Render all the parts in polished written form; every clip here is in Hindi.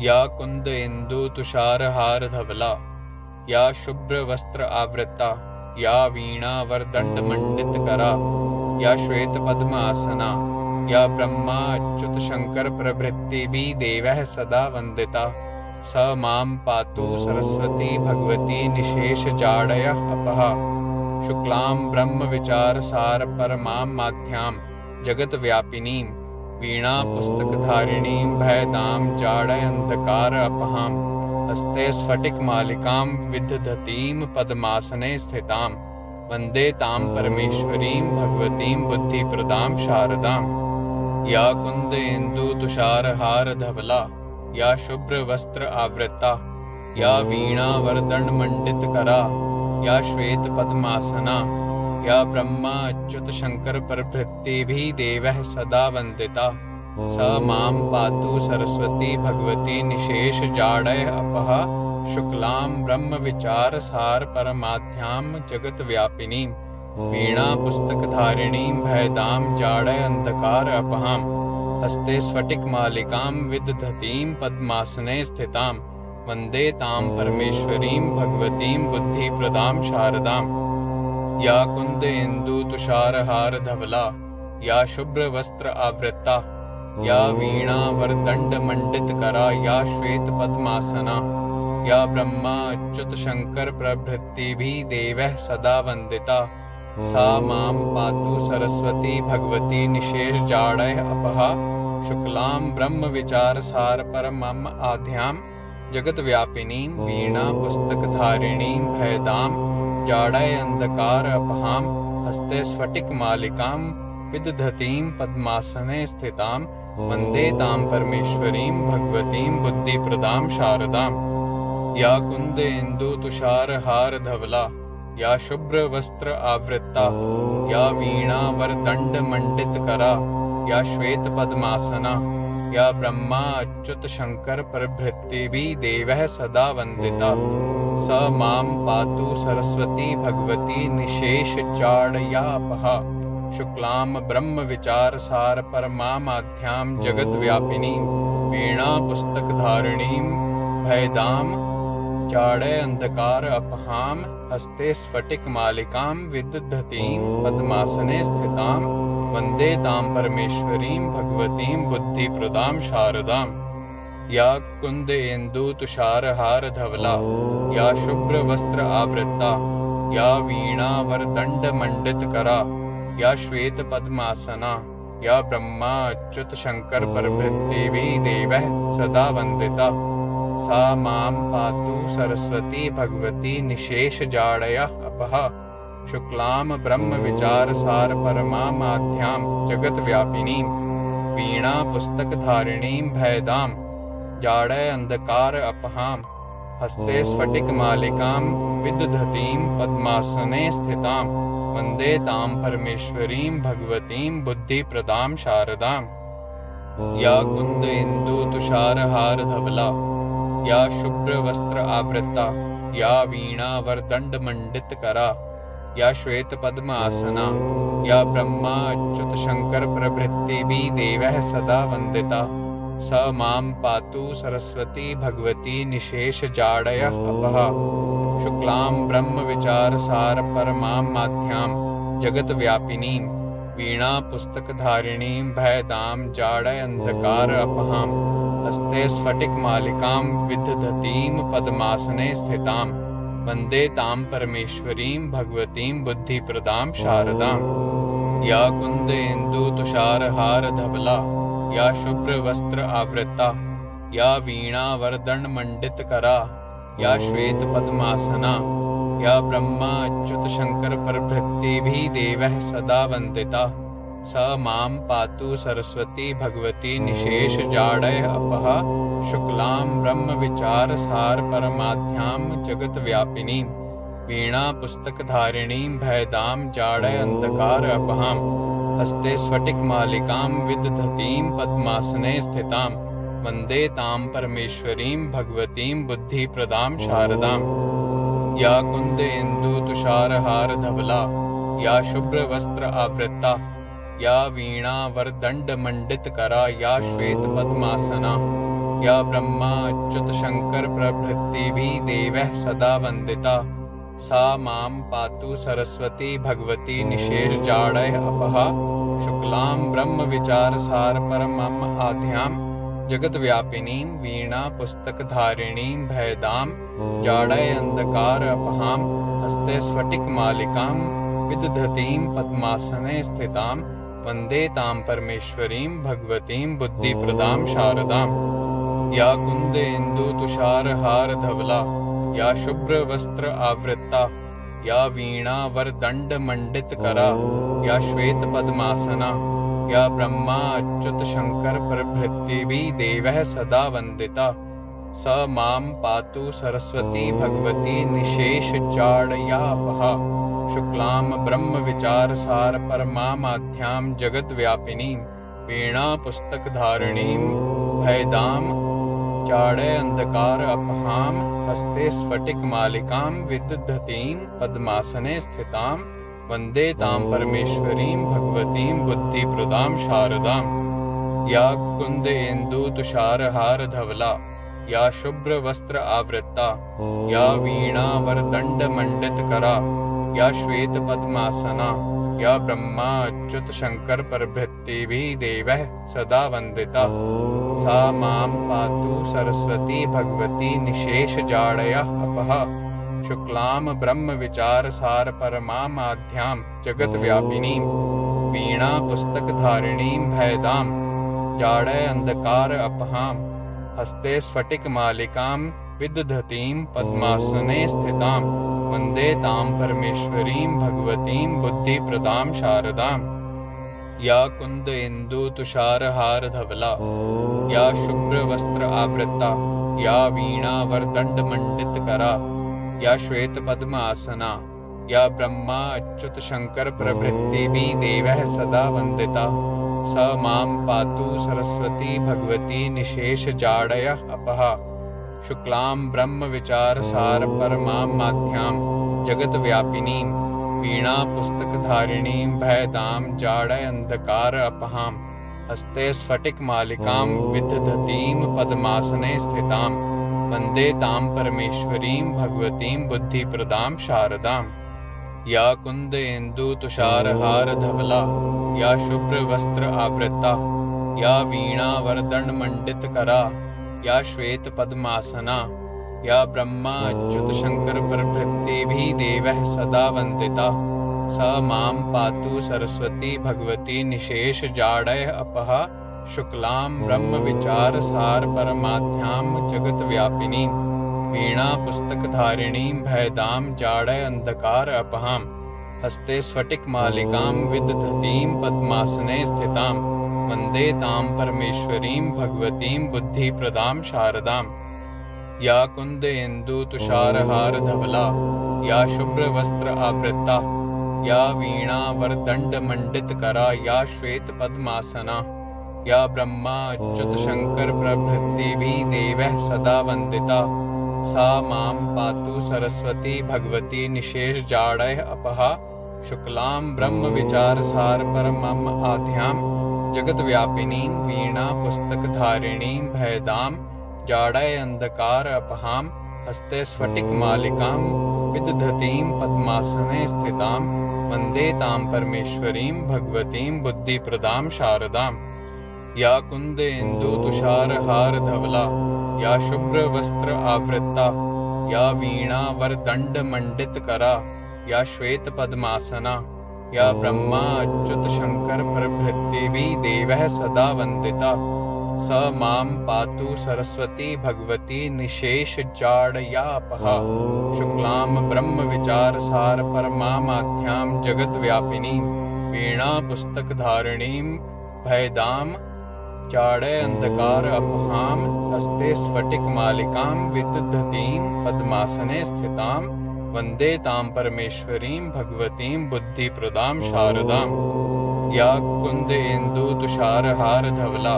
या कुंद इंदु तुषार हार धवला, या शुभ्र वस्त्र आवृता, या वीणा वरदंड मंडित करा, या श्वेत पद्मासना, या ब्रह्मा अच्युत शंकर प्रभृति भी देवः सदा वंदिता। स मां पातु सरस्वती भगवती निशेष जाडय अपहा। शुक्लां ब्रह्म विचार सार परमां माध्यां जगत व्यापिनीं, वीणा पुस्तकधारिणीं भयदां जाडय अंधकार अपहां। हस्ते स्फटिक मालिकां विदधतीं पद्मासने स्थितां, वंदे तां परमेश्वरीं भगवतीं बुद्धिप्रदां शारदां। या कुंद इंदु तुषार हार धवला, या शुभ्र वस्त्र आवृता, या वीणा वरदंड मंडित करा, या श्वेत पद्मासना, या ब्रह्मा अच्युत शंकर प्रभृति भी देवः सदा वंदिता। स मां पातु सरस्वती भगवती निशेष जाडय अपहा। शुक्लां ब्रह्म विचार सार परमाध्यां जगत व्यापिनीं, वीणा पुस्तकधारिणीं भयदां जाडय अंधकार अपहां। हस्ते स्फटिक मालिकां विदधतीं पद्मासने स्थितां, वंदे तां परमेश्वरीं भगवतीं बुद्धिप्रदां शारदां। या कुंद इंदु तुषार हार धवला, या शुभ्र वस्त्र आवृता, या वीणा वरदंड मंडित करा, या श्वेत पद्मासना, या ब्रह्मा अच्युत शंकर प्रभृति भी देवः सदा वंदिता। सा मां पातु सरस्वती भगवती निशेष जाडय अपहा। शुक्लां ब्रह्म विचार सार परमं आध्यां जगत व्यापिनीं, वीणा पुस्तकधारिणीं भयदां जाडय अंधकार अपहां। हस्ते स्फटिक मालिकां विदधतीं पद्मासने स्थितां, वंदे तां परमेश्वरीं भगवतीं बुद्धिप्रदां शारदां। या कुंद इंदु तुषार हार धवला, या शुभ्र वस्त्र आवृता, या वीणा वरदंड मंडित करा, या श्वेत पद्मासना, या ब्रह्मा अच्युत शंकर प्रभृति भी देवः सदा वंदिता। स मां पातु सरस्वती भगवती निशेष जाडयापहा। शुक्लां ब्रह्म विचार सार परमामाध्यां जगत व्यापिनीं, वीणा पुस्तकधारिणीं भयदां जाडय अंधकार अपहां। हस्ते स्फटिक मालिकां विदधतीं पद्मासने स्थितां, वंदे तां परमेश्वरीं भगवतीं बुद्धिप्रदां शारदां। या कुंद इंदु तुषार हार धवला, या शुभ्र वस्त्र आवृता, या वीणा वरदंड मंडित करा, या श्वेत पद्मासना, या ब्रह्मा अच्युत शंकर प्रभृति भी देवः सदा वंदिता। सा मां पातु सरस्वती भगवती निशेष जाडय अपहा। शुक्लां ब्रह्म विचार सार परमामाध्यां जगत व्यापिनीं, वीणा पुस्तकधारिणीं भयदां जाडय अंधकार अपहां। हस्ते स्फटिक मालिकां विदधतीं पद्मासने स्थितां, वंदे तां परमेश्वरीं भगवतीं बुद्धिप्रदां शारदां। या कुंद इंदु तुषार हार धवला, या शुभ्र वस्त्र आवृता, या वीणा वरदंड मंडित करा, या श्वेत पद्मासना, या ब्रह्मा अच्युत शंकर प्रभृति भी देवः सदा वंदिता। स मां पातु सरस्वती भगवती निशेष जाडय अपहा। शुक्लां ब्रह्म विचार सार परमां माध्यां जगत व्यापिनीं, वीणा पुस्तकधारिणीं भयदां जाडय अंधकार अपहां। हस्ते स्फटिक मालिकां विदधतीं पद्मासने स्थितां, वंदे तां परमेश्वरीं भगवतीं बुद्धिप्रदां शारदां। या कुंद इंदु तुषार हार धवला, या शुभ्र वस्त्र आवृता, या वीणा वरदंड मंडित करा, या श्वेत पद्मासना, या ब्रह्मा अच्युत शंकर प्रभृति भी देवः सदा वंदिता। स मां पातु सरस्वती भगवती निशेष जाडय अपहा। शुक्लां ब्रह्म विचार सार परमाध्यां जगत व्यापिनीं, वीणा पुस्तकधारिणीं भयदां जाडय अंधकार अपहां। हस्ते स्फटिक मालिकां विदधतीं पद्मासने स्थितां, वंदे तां परमेश्वरीं भगवतीं बुद्धिप्रदां शारदां। या कुंद इंदु तुषार हार धवला, या शुभ्र वस्त्र आवृता, या वीणा वरदंड मंडित करा, या श्वेत पद्मासना, या ब्रह्मा अच्युत शंकर प्रभृतिभिः देवैः सदा वन्दिता सा मां पातु सरस्वती भगवती निशेषजाडय अपहा शुक्लां ब्रह्म विचार सार परमम् आद्यां जगद्व्यापिनीं वीणा पुस्तकधारिणीं भयदां जाडय अंधकार अपहां हस्ते स्फटिकमालिकां विदधतीं पद्मासने स्थितां वन्दे तां परमेश्वरीं भगवतीं बुद्धिप्रदां शारदाम् या कुन्देन्दुतुषारहारधवला या शुभ्रवस्त्र आवृत्ता या वीणावरदण्डमण्डितकरा या श्वेतपद्मासना या ब्रह्मा अच्युत शंकर प्रभृतिभिः देवैः सदा वन्दिता स मां पातु सरस्वती भगवती निशेषजाडयापहा शुक्लां ब्रह्म विचार सार परमामाध्यां जगद्व्यापिनीं वीणा पुस्तकधारिणीं भयदां जाडय अंधकार अपहां हस्ते स्फटिकमालिकां विदधतीं पद्मासने स्थितां वन्दे तां परमेश्वरीं भगवतीं बुद्धिप्रदां शारदाम् या कुन्देन्दुतुषारहारधवला या शुभ्रवस्त्र आवृत्ता या वीणावरदण्डमण्डितकरा या श्वेतपद्मासना या ब्रह्मा अच्युत शंकर प्रभृतिभिः देवैः सदा वन्दिता सा मां पातु सरस्वती भगवती निशेषजाडयः अपहा शुक्लां ब्रह्म विचार सार परमामाध्यां जगद्व्यापिनीं वीणा पुस्तकधारिणीं भयदां जाडय अंधकार अपहां हस्ते स्फटिकमालिकां विदधतीं पद्मासने स्थितां वन्दे तां परमेश्वरीं भगवतीं बुद्धिप्रदां शारदाम् या कुन्देन्दुतुषारहारधवला या शुभ्रवस्त्र आवृत्ता या वीणावरदण्डमण्डितकरा या श्वेतपद्मासना या ब्रह्मा अच्युत शंकर प्रभृतिभिः देवैः सदा वन्दिता स मां पातु सरस्वती भगवती निशेषजाडयः अपहा शुक्लां ब्रह्म विचार सार परमामाध्यां जगद्व्यापिनीं वीणा पुस्तकधारिणीं भयदां जाडय अंधकार अपहां हस्ते स्फटिकमालिकां विदधतीं पद्मासने स्थितां वन्दे तां परमेश्वरीं भगवतीं बुद्धिप्रदां शारदाम् या कुन्देन्दुतुषारहारधवला या शुभ्रवस्त्र आवृत्ता या वीणावरदण्डमण्डितकरा या श्वेतपद्मासना या ब्रह्मा अच्युत शंकर प्रभृतिभिः देवैः सदा वन्दिता स मां पातु सरस्वती भगवती निशेषजाडयः अपहा शुक्लां ब्रह्म विचार सार परमाध्यां जगद्व्यापिनीं वीणा पुस्तकधारिणीं भयदां जाडय अंधकार अपहां हस्ते स्फटिकमालिकां विदधतीं पद्मासने स्थितां वन्दे तां परमेश्वरीं भगवतीं बुद्धिप्रदां शारदाम् या कुन्देन्दुतुषारहारधवला या शुभ्रवस्त्र आवृत्ता या वीणावरदण्डमण्डितकरा या श्वेतपद्मासना या ब्रह्मा अच्युत शंकर प्रभृतिभिः देवैः सदा वन्दिता सा मां पातु सरस्वती भगवती निशेषजाडयः अपहा शुक्लां ब्रह्म विचार सार परमम् आद्यां जगद्व्यापिनीं वीणा पुस्तकधारिणीं भयदां जाडय अंधकार अपहां हस्ते स्फटिकमालिकां विदधतीं पद्मासने स्थितां वन्दे तां परमेश्वरीं भगवतीं बुद्धिप्रदां शारदाम् या कुन्देन्दुतुषारहारधवला या शुभ्रवस्त्र आवृत्ता या वीणावरदण्डमण्डितकरा या श्वेतपद्मासना या ब्रह्मा अच्युत शंकर प्रभृतिभिः देवैः सदा वन्दिता स मां पातु सरस्वती भगवती निशेषजाडयापहा शुक्लां ब्रह्म विचार सार परमामाध्यां जगद्व्यापिनीं वीणा पुस्तकधारिणीं भयदां जाडय अंधकार अपहां हस्ते स्फटिकमालिकां विदधतीं पद्मासने स्थितां वन्दे तां परमेश्वरीं भगवतीं बुद्धिप्रदां शारदाम् या कुन्देन्दुतुषारहारधवला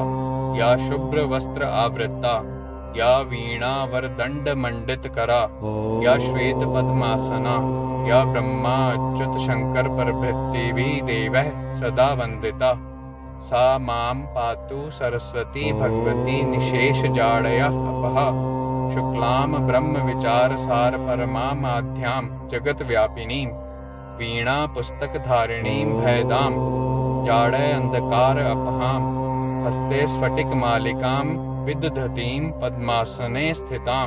या शुभ्रवस्त्र आवृत्ता या वीणावरदण्डमण्डितकरा या श्वेतपद्मासना या ब्रह्मा अच्युत शंकर प्रभृतिभिः देवैः सदा वन्दिता सा मां पातु सरस्वती भगवती निशेषजाडयः अपः शुक्लां ब्रह्मविचारसार परमामाध्यां जगद्व्यापिनीं वीणा पुस्तकधारिणीं भयदां जाडय अंधकार अपहां हस्ते स्फटिकमालिकां विदधतीं पद्मासने स्थितां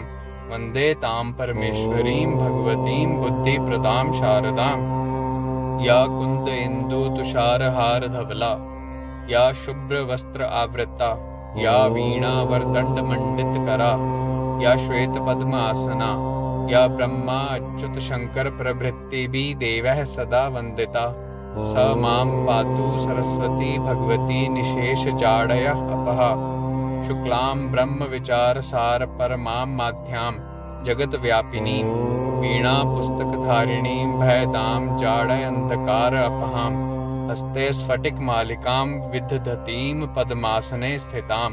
वन्दे तां परमेश्वरीं भगवतीं बुद्धिप्रदां शारदाम् या कुन्द इंदु तुषारहार धवला या शुभ्र वस्त्र आवृता या वीणा वरदंड मंडित करा या श्वेत पद्म आसना या ब्रह्मा अच्युत शंकर प्रभृति भी देवः सदा वंदिता स मां पातु सरस्वती भगवती निशेष जाडयः अपः शुक्लां ब्रह्म विचार सार परमां माध्यां जगत व्यापिनीं वीणा पुस्तकधारिणीं भयदां जाडय अंधकार अपहां हस्ते स्फटिक मालिकां विदधतीं पद्मासने स्थितां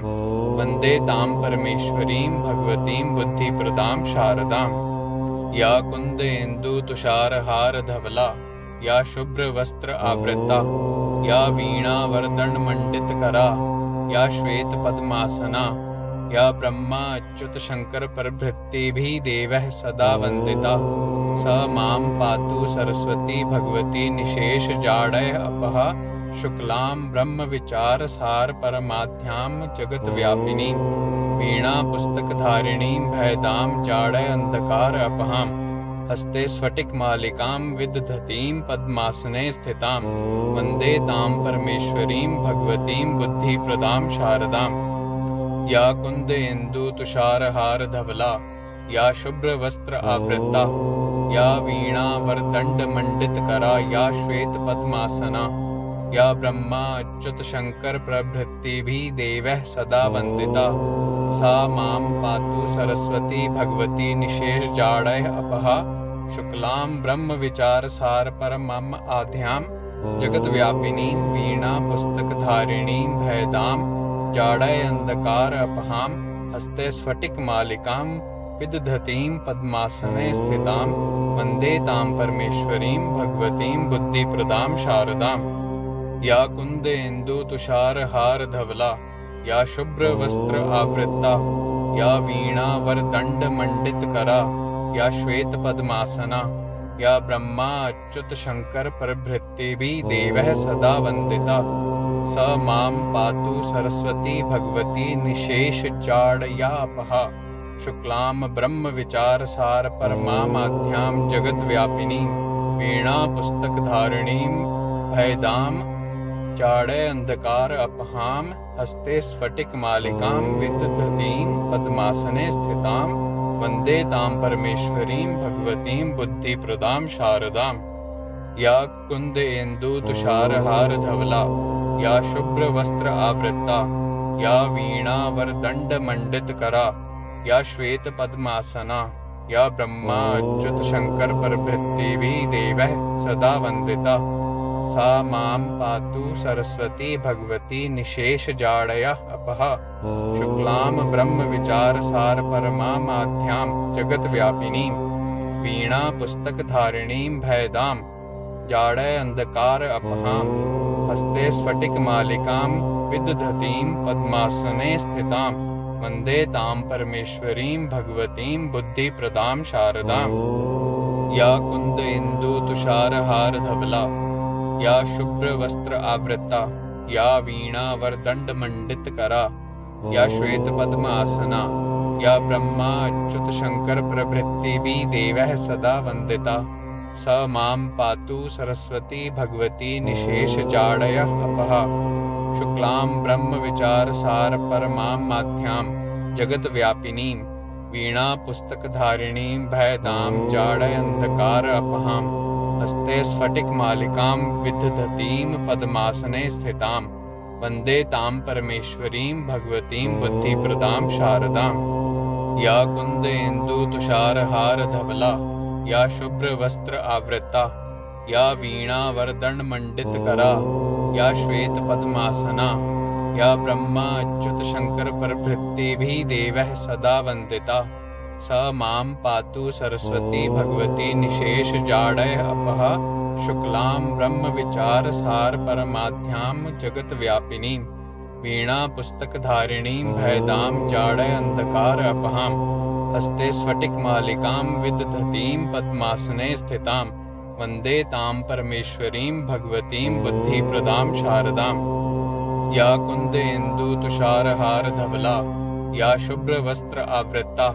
वन्दे तां परमेश्वरीं भगवतीं बुद्धिप्रदां शारदाम् या कुंद इंदु तुषारहार धवला या शुभ्र वस्त्र आवृता या वीणा वरदंड मंडित करा या श्वेत पद्मासना या ब्रह्मा अच्युत शंकर प्रभृति भी देवः सदा वंदिता स मां पातु सरस्वती भगवती निशेष जाडय अपः शुक्लां ब्रह्म विचार सार परमाध्यां जगत व्यापिनी वीणा पुस्तकधारिणीं भयदां जाडय अंधकार अपहां हस्ते स्फटिक मालिकां विदधतीं पद्मासने स्थितां वन्दे तां परमेश्वरीं भगवतीं बुद्धिप्रदां शारदाम् या कुंद इंदु तुषारहार धवला या शुभ्र वस्त्र आवृता या वीणा वरदंड मंडित करा या श्वेत पद्मासना या ब्रह्मा अच्युत शंकर प्रभृति भी देवः सदा वंदिता सा मां पातु सरस्वती भगवती निशेष जाडय अपः शुक्लां ब्रह्म विचार सार परमम् आध्यां जगत व्यापिनीं वीणा पुस्तकधारिणीं भयदां जाडय अंधकार अपहां हस्ते स्फटिक मालिकां विदधतीं पद्मासने स्थितां वन्दे तां परमेश्वरीं भगवतीं बुद्धिप्रदां शारदाम् या कुंद इंदु तुषारहार धवला या शुभ्र वस्त्र आवृता या वीणा वरदंड मंडित करा या श्वेत पद्मासना या ब्रह्मा अच्युत शंकर प्रभृति भी देवः सदा वंदिता स मां पातु सरस्वती भगवती निशेष जाडया अपः शुक्लां ब्रह्म विचार सार परमामाध्यां जगत व्यापिनी वीणा पुस्तकधारिणीं भयदां जाडय अंधकार अपहां हस्ते स्फटिक मालिकां विदधतीं पद्मासने स्थितां वन्दे तां परमेश्वरीं भगवतीं बुद्धिप्रदां शारदाम् या कुंद इंदु तुषारहार धवला या शुभ्र वस्त्र आवृता या वीणा वरदंड मंडित करा या श्वेत पद्मासना या ब्रह्मा अच्युत शंकर प्रभृति भी देवः सदा वंदिता सा मां पातु सरस्वती भगवती निशेष जाडया अपः शुक्लां ब्रह्म विचार सार परमामाध्यां जगत व्यापिनीं वीणा पुस्तकधारिणीं भयदां जाडय अंधकार अपहां हस्ते स्फटिक मालिकां विदधतीं पद्मासने स्थितां वन्दे तां परमेश्वरीं भगवतीं बुद्धिप्रदां शारदाम् या कुंद इंदु तुषारहार धवला या शुभ्र वस्त्र आवृता या वीणा वरदंड मंडित करा या श्वेत पद्मासना या ब्रह्मा अच्युत शंकर प्रभृति भी देवः सदा वंदिता स मां पातु सरस्वती भगवती निशेष जाडय अपः शुक्लां ब्रह्म विचार सार परमां माध्यां जगत व्यापिनीं वीणा पुस्तकधारिणीं भयदां जाडय अंधकार अपहां हस्ते स्फटिक मालिकां विदधतीं पद्मासने स्थितां वन्दे तां परमेश्वरीं भगवतीं बुद्धिप्रदां शारदाम् या कुंद इंदु तुषारहार धवला या शुभ्र वस्त्र आवृता या वीणा वरदंड मंडित करा या श्वेत पद्मासना या ब्रह्मा अच्युत शंकर प्रभृति भी देवः सदा वंदिता स मां पातु सरस्वती भगवती निशेष जाडय अपः शुक्लां ब्रह्मविचारसार परमाध्यां जगत्व्यापिनीं वीणा पुस्तकधारिणीं भयदां जाडय अंधकार अपहां हस्ते स्फटिकमालिकां विदधतीं पद्मासने स्थितां वन्दे तां परमेश्वरीं भगवतीं बुद्धिप्रदां शारदां या कुन्देन्दुतुषारहारधवला या शुभ्रवस्त्र आवृता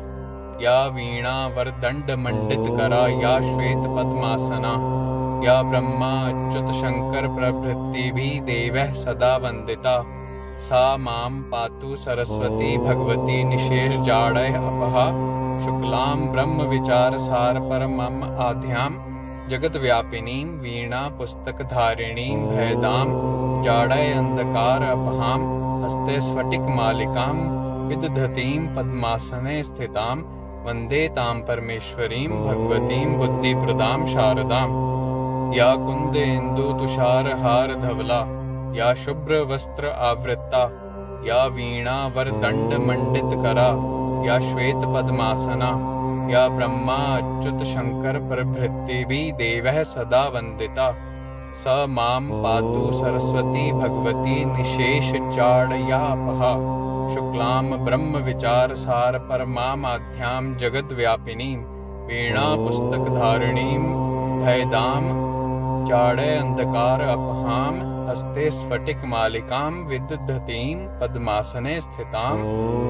या वीणावरदण्डमण्डितकरा या श्वेतपद्मासना या ब्रह्मा अच्युत शंकर प्रभृतिभिः देवैः सदा वन्दिता सा मां पातु सरस्वती भगवती निशेषजाडय अपहा शुक्लां ब्रह्मविचारसार परमां आद्यां जगद्व्यापिनीं वीणा पुस्तकधारिणीं भयदां जाडय अंधकार अपहां हस्ते स्फटिकमालिकां विदधतीं पद्मासने स्थितां वन्दे तां परमेश्वरीं भगवतीं बुद्धिप्रदां शारदां या कुन्देन्दुतुषारहारधवला या शुभ्रवस्त्र आवृता या वीणावरदण्डमण्डितकरा या श्वेतपद्मासना या ब्रह्मा अच्युत शंकर प्रभृतिभिः देवैः सदा वन्दिता स मां पातु सरस्वती भगवती निशेषजाडयापहा शुक्लां ब्रह्मविचारसार परमामाध्यां जगद्व्यापिनीं वीणा पुस्तकधारिणीं भयदां जाडय अंधकार अपहां हस्ते स्फटिकमालिकां विदधतीं पद्मासने स्थितां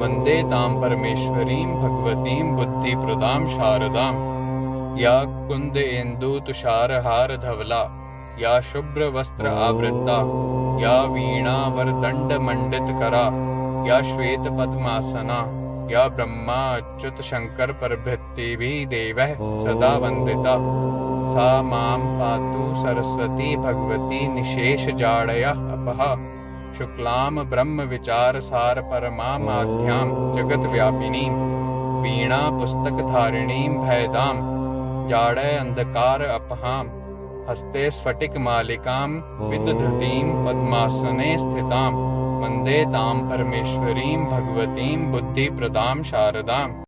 वन्दे तां परमेश्वरीं भगवतीं बुद्धिप्रदां शारदां या कुन्देन्दुतुषारहारधवला या शुभ्रवस्त्र आवृता या वीणावरदण्डमण्डितकरा या श्वेतपद्मासना या ब्रह्मा अच्युत शंकर प्रभृतिभिः देवैः सदा वन्दिता सा मां पातु सरस्वती भगवती निशेषजाडय अपहा शुक्लां ब्रह्मविचारसार परमामाध्यां जगद्व्यापिनीं वीणा पुस्तकधारिणीं भयदां जाडय अंधकार अपहां हस्ते स्फटिकमालिकां विदधतीं पद्मासने स्थितां वन्दे तां परमेश्वरीं भगवतीं बुद्धिप्रदां शारदाम्।